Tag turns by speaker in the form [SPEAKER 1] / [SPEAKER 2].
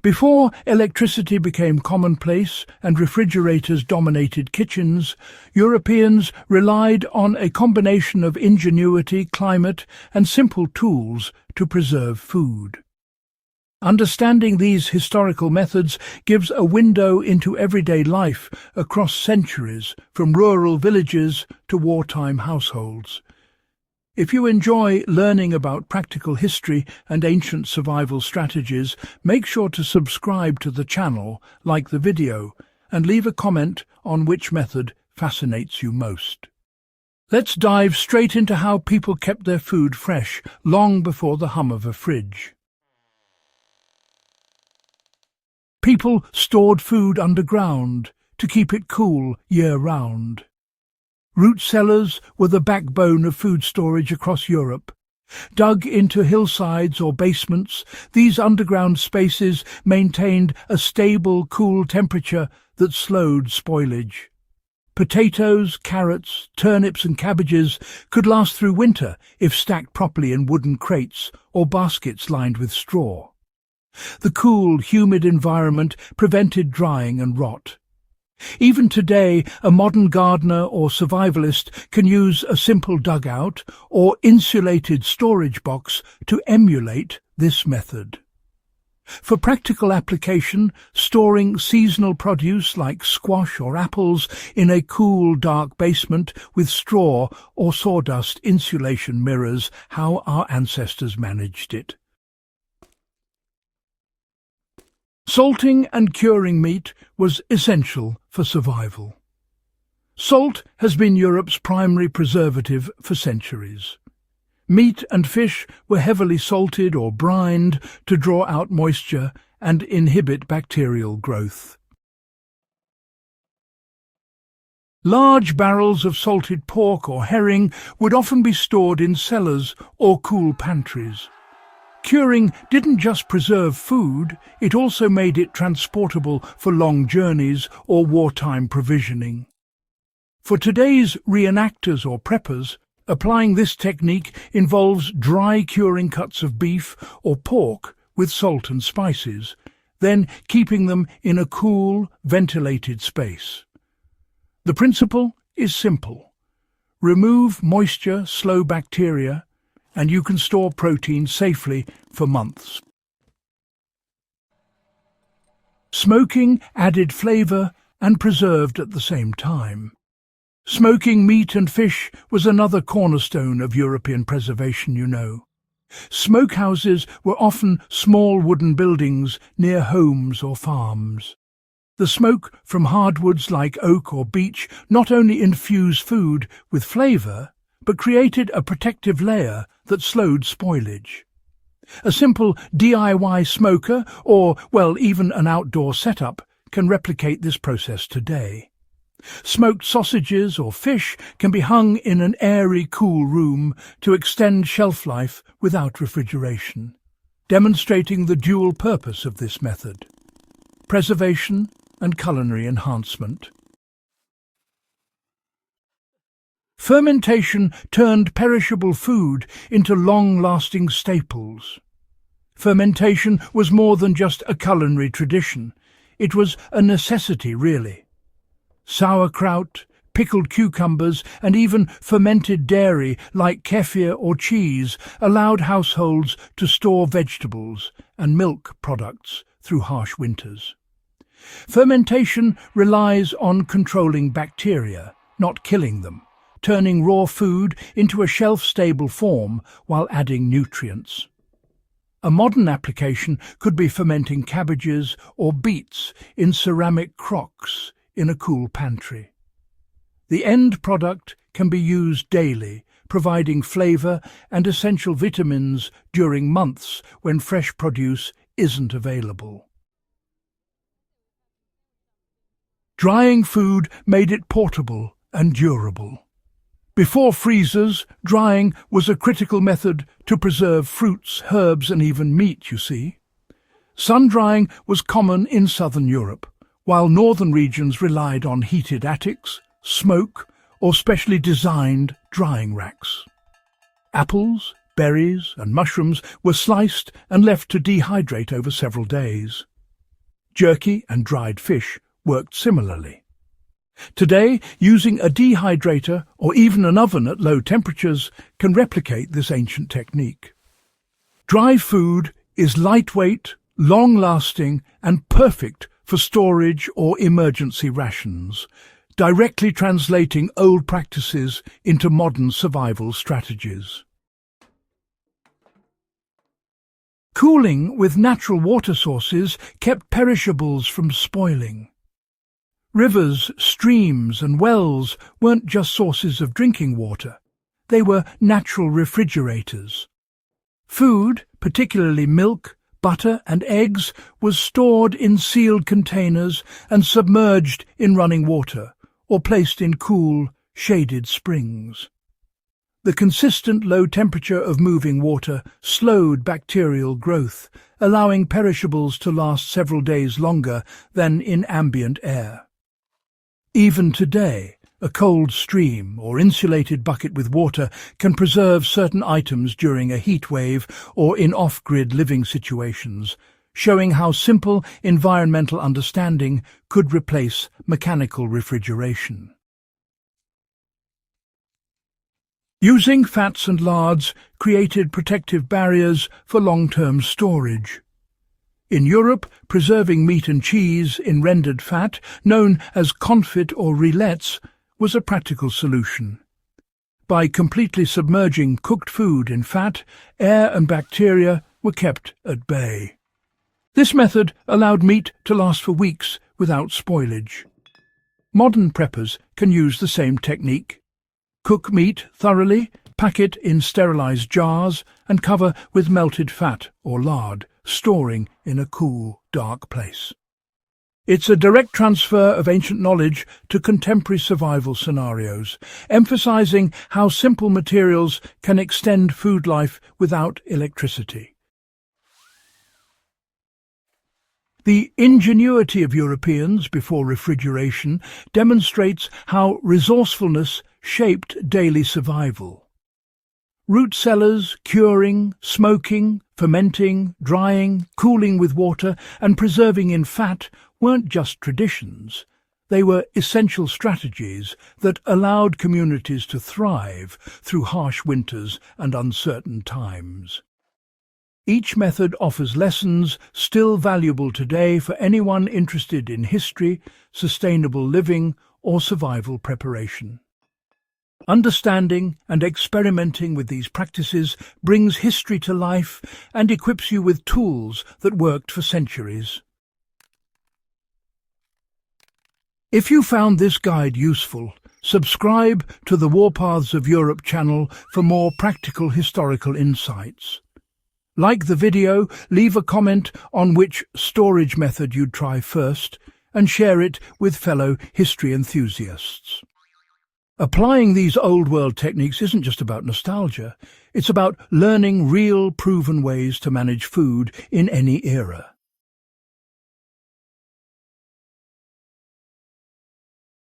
[SPEAKER 1] Before electricity became commonplace and refrigerators dominated kitchens, Europeans relied on a combination of ingenuity, climate, and simple tools to preserve food. Understanding these historical methods gives a window into everyday life across centuries, from rural villages to wartime households. If you enjoy learning about practical history and ancient survival strategies, make sure to subscribe to the channel, like the video, and leave a comment on which method fascinates you most. Let's dive straight into how people kept their food fresh long before the hum of a fridge. People stored food underground to keep it cool year-round. Root cellars were the backbone of food storage across Europe. Dug into hillsides or basements, these underground spaces maintained a stable, cool temperature that slowed spoilage. Potatoes, carrots, turnips and cabbages could last through winter if stacked properly in wooden crates or baskets lined with straw. The cool, humid environment prevented drying and rot. Even today, a modern gardener or survivalist can use a simple dugout or insulated storage box to emulate this method. For practical application, storing seasonal produce like squash or apples in a cool, dark basement with straw or sawdust insulation mirrors how our ancestors managed it. Salting and curing meat was essential for survival. Salt has been Europe's primary preservative for centuries. Meat and fish were heavily salted or brined to draw out moisture and inhibit bacterial growth. Large barrels of salted pork or herring would often be stored in cellars or cool pantries. Curing didn't just preserve food, it also made it transportable for long journeys or wartime provisioning. For today's reenactors or preppers, applying this technique involves dry curing cuts of beef or pork with salt and spices, then keeping them in a cool, ventilated space. The principle is simple. Remove moisture, slow bacteria, and you can store protein safely for months. Smoking added flavour and preserved at the same time. Smoking meat and fish was another cornerstone of European preservation, you know. Smokehouses were often small wooden buildings near homes or farms. The smoke from hardwoods like oak or beech not only infused food with flavour, but created a protective layer that slowed spoilage. A simple DIY smoker, or, well, even an outdoor setup, can replicate this process today. Smoked sausages or fish can be hung in an airy, cool room to extend shelf life without refrigeration, demonstrating the dual purpose of this method: preservation and culinary enhancement. Fermentation turned perishable food into long-lasting staples. Fermentation was more than just a culinary tradition. It was a necessity, really. Sauerkraut, pickled cucumbers, and even fermented dairy like kefir or cheese allowed households to store vegetables and milk products through harsh winters. Fermentation relies on controlling bacteria, not killing them, turning raw food into a shelf-stable form while adding nutrients. A modern application could be fermenting cabbages or beets in ceramic crocks in a cool pantry. The end product can be used daily, providing flavour and essential vitamins during months when fresh produce isn't available. Drying food made it portable and durable. Before freezers, drying was a critical method to preserve fruits, herbs and even meat, you see. Sun-drying was common in southern Europe, while northern regions relied on heated attics, smoke or specially designed drying racks. Apples, berries and mushrooms were sliced and left to dehydrate over several days. Jerky and dried fish worked similarly. Today, using a dehydrator or even an oven at low temperatures can replicate this ancient technique. Dry food is lightweight, long-lasting and perfect for storage or emergency rations, directly translating old practices into modern survival strategies. Cooling with natural water sources kept perishables from spoiling. Rivers, streams and wells weren't just sources of drinking water. They were natural refrigerators. Food, particularly milk, butter and eggs, was stored in sealed containers and submerged in running water, or placed in cool, shaded springs. The consistent low temperature of moving water slowed bacterial growth, allowing perishables to last several days longer than in ambient air. Even today, a cold stream or insulated bucket with water can preserve certain items during a heat wave or in off-grid living situations, showing how simple environmental understanding could replace mechanical refrigeration. Using fats and lards created protective barriers for long-term storage. In Europe, preserving meat and cheese in rendered fat, known as confit or rillettes, was a practical solution. By completely submerging cooked food in fat, air and bacteria were kept at bay. This method allowed meat to last for weeks without spoilage. Modern preppers can use the same technique. Cook meat thoroughly, pack it in sterilized jars, and cover with melted fat or lard, storing in a cool, dark place. It's a direct transfer of ancient knowledge to contemporary survival scenarios, emphasizing how simple materials can extend food life without electricity. The ingenuity of Europeans before refrigeration demonstrates how resourcefulness shaped daily survival. Root cellars, curing, smoking, fermenting, drying, cooling with water, and preserving in fat weren't just traditions. They were essential strategies that allowed communities to thrive through harsh winters and uncertain times. Each method offers lessons still valuable today for anyone interested in history, sustainable living, or survival preparation. Understanding and experimenting with these practices brings history to life and equips you with tools that worked for centuries. If you found this guide useful, subscribe to the Warpaths of Europe channel for more practical historical insights. Like the video, leave a comment on which storage method you'd try first, and share it with fellow history enthusiasts. Applying these old-world techniques isn't just about nostalgia, it's about learning real, proven ways to manage food in any era.